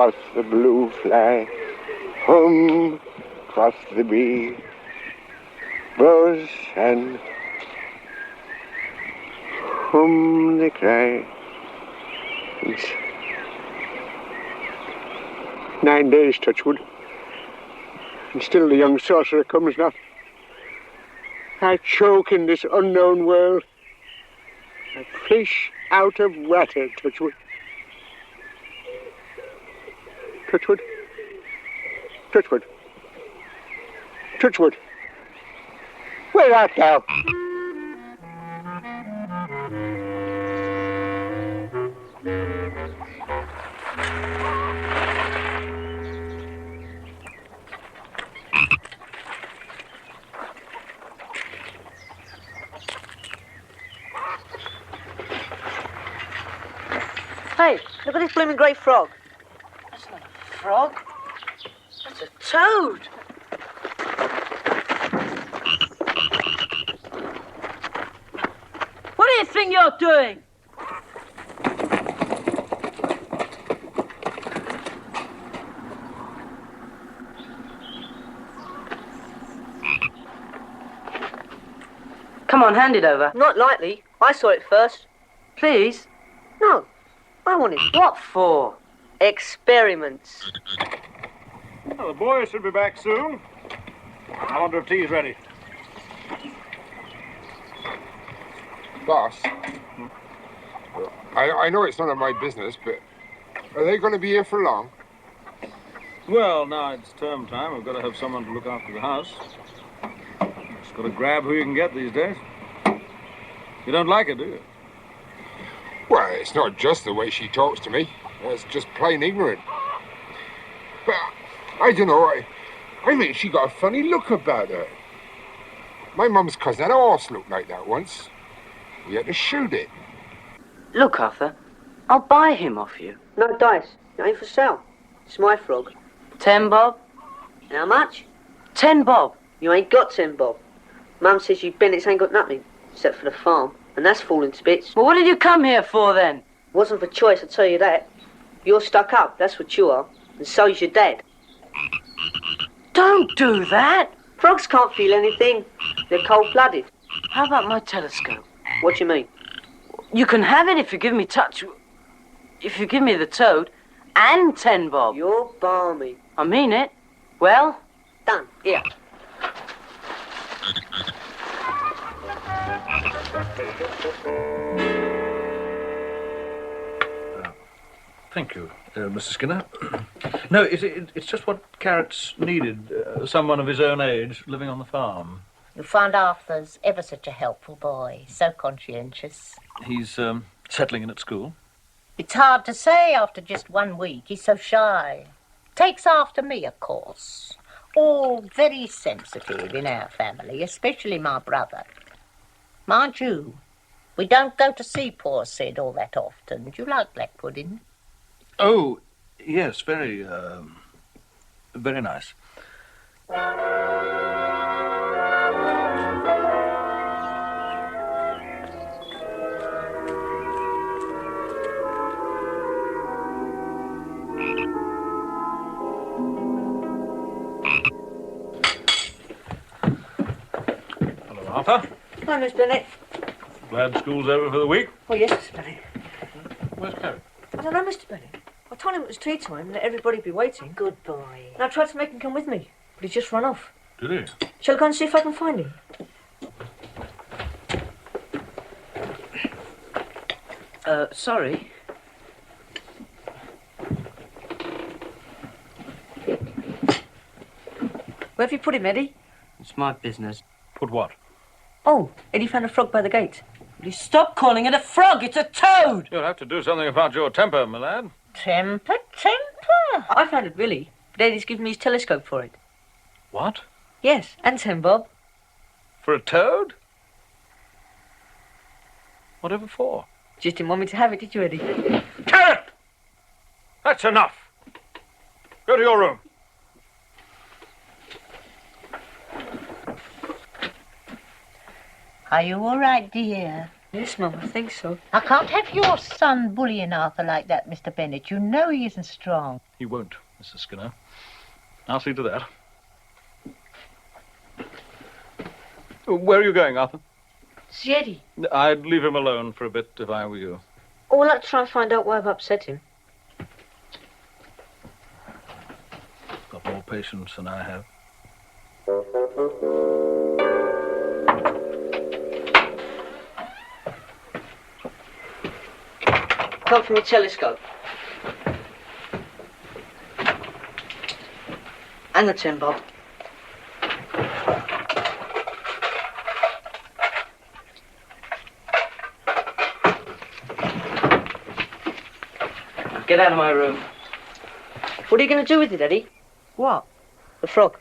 quoth the blue fly. Hum, quoth the bee. Buzz and hum they cry. It's 9 days, Touchwood, and still the young sorcerer comes not. I choke in this unknown world. I fish out of water, Touchwood. Touchwood. Touchwood. Touchwood. Where art thou? Hey, look at this blooming great frog. That's not a frog. That's a toad. What do you think you're doing? Come on, hand it over. Not likely. I saw it first. Please? No. I want it. What for? Experiments. Well, the boys should be back soon. I wonder if tea's ready. Boss, I know it's none of my business, but are they going to be here for long? Well, now it's term time. We've got to have someone to look after the house. Just got to grab who you can get these days. You don't like it, do you? Well, it's not just the way she talks to me. It's just plain ignorant. But I don't know. I mean, she got a funny look about her. My mum's cousin had a horse look like that once. We had to shoot it. Look, Arthur, I'll buy him off you. No dice. It ain't for sale. It's my frog. 10 bob. How much? 10 bob. You ain't got 10 bob. Mum says you Bennets ain't got nothing, except for the farm. And that's falling to bits. Well, what did you come here for, then? Wasn't for choice, I tell you that. You're stuck up, that's what you are. And so's your dad. Don't do that. Frogs can't feel anything. They're cold-blooded. How about my telescope? What do you mean? You can have it if you give me if you give me the toad and 10 bob. You're balmy. I mean it. Well, done. Here. Thank you, Mr. Skinner. No, it's just what Carrot's needed. Someone of his own age living on the farm. You find Arthur's ever such a helpful boy, so conscientious. He's settling in at school. It's hard to say after just 1 week. He's so shy. Takes after me, of course. All very sensitive in our family, especially my brother. Mind you, we don't go to see poor Sid all that often. Do you like black pudding? Oh, yes, very nice. Hello, Arthur. Hi, Miss Bennett. Glad school's over for the week. Oh, yes, Mr. Bennett. Where's Carrot? I don't know, Mr. Bennett. I told him it was tea time and that everybody be waiting. Good boy. And I tried to make him come with me, but he's just run off. Did he? Shall I go and see if I can find him? Sorry. Where have you put him, Eddie? It's my business. Put what? Oh, Eddie found a frog by the gate. Will you stop calling it a frog? It's a toad! You'll have to do something about your temper, my lad. Temper. I found it, really. But Eddie's given me his telescope for it. What? Yes, and 10 bob. For a toad? Whatever for? Just didn't want me to have it, did you, Eddie? Carrot! That's enough. Go to your room. Are you all right, dear? Yes, Mum, I think so. I can't have your son bullying Arthur like that, Mr. Bennett. You know he isn't strong. He won't, Mrs. Skinner. I'll see to that. Where are you going, Arthur? Zeddy. I'd leave him alone for a bit if I were you. Oh, well, I'll try and find out why I've upset him. Got more patience than I have. Come from your telescope. And the 10 bob. Get out of my room. What are you going to do with it, Eddie? What? The frog.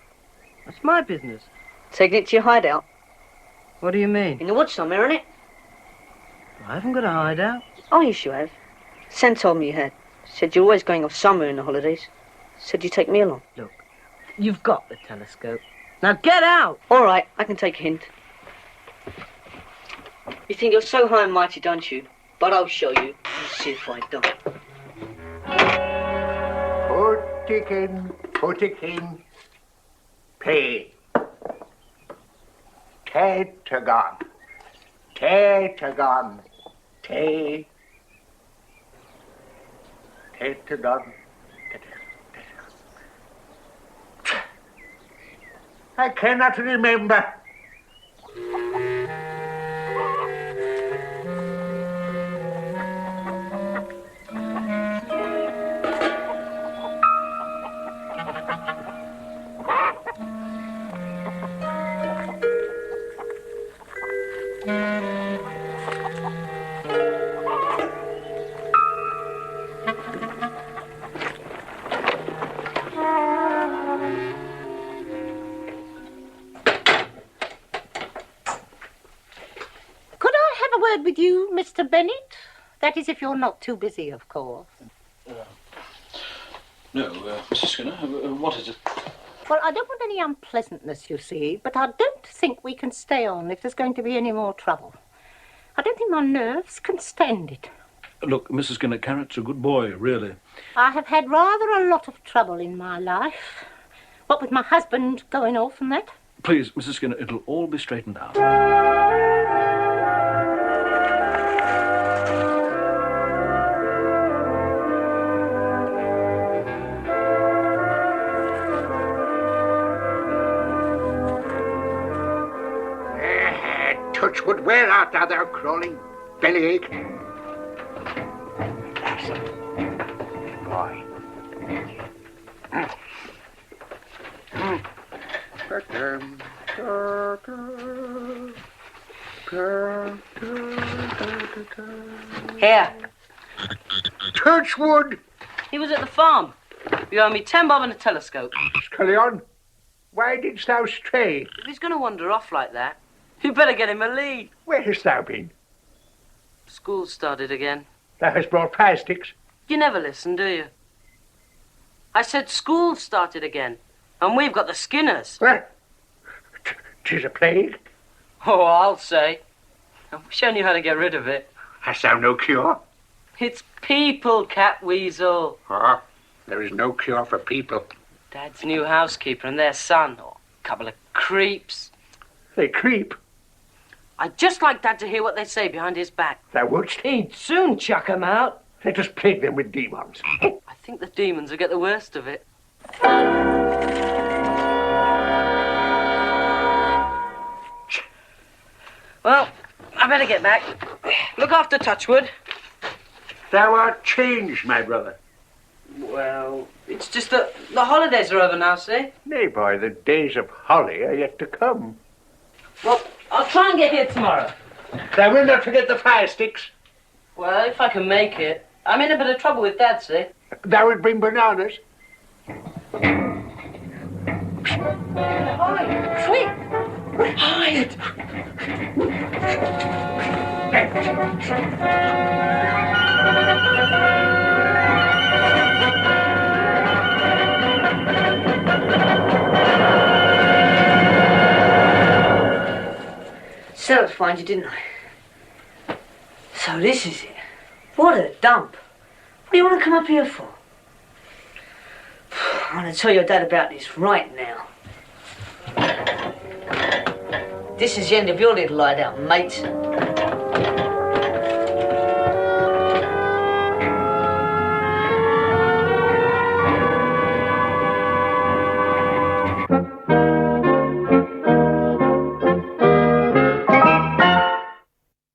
That's my business. Taking it to your hideout. What do you mean? In the woods somewhere, innit? I haven't got a hideout. Oh, yes, you have. Sen told me you had. Said you're always going off somewhere in the holidays. Said you'd take me along. Look, you've got the telescope. Now get out! All right, I can take a hint. You think you're so high and mighty, don't you? But I'll show you. You'll see if I don't. Put it in. Pay. Tetragon. Tetragon. Tetragon. I cannot remember. With you, Mr. Bennett? That is, if you're not too busy, of course. No, Mrs. Skinner, what is it? Well, I don't want any unpleasantness, you see, but I don't think we can stay on if there's going to be any more trouble. I don't think my nerves can stand it. Look, Mrs. Skinner, Carrot's a good boy, really. I have had rather a lot of trouble in my life. What with my husband going off and that. Please, Mrs. Skinner, it'll all be straightened out. Touchwood, where art thou, thou crawling bellyache? Boy. Here. Touchwood! He was at the farm. You owe me 10 bob and a telescope. Scullion, why didst thou stray? If he's going to wander off like that, you better get him a lead. Where hast thou been? School started again. Thou hast brought fire sticks. You never listen, do you? I said school started again, and we've got the Skinners. What? 'Tis a plague. Oh, I'll say. I wish I knew how to get rid of it. Hast thou no cure? It's people, Catweazle. Ah, there is no cure for people. Dad's new housekeeper and their son. Oh, a couple of creeps. They creep. I'd just like Dad to hear what they say behind his back. Thou wouldst? He'd soon chuck 'em out. Let us plague them with demons. I think the demons will get the worst of it. Well, I better get back. Look after Touchwood. Thou art changed, my brother. Well, it's just that the holidays are over now, see? Nay, boy, the days of holly are yet to come. Well, I'll try and get here tomorrow. Thou wilt not forget the fire sticks. Well, if I can make it. I'm in a bit of trouble with Dad, see? Thou wilt bring bananas. Hide! Sweet! Hide! Said I'd find you, didn't I? So this is it. What a dump. What do you want to come up here for? I'm going to tell your dad about this right now. This is the end of your little hideout, mate.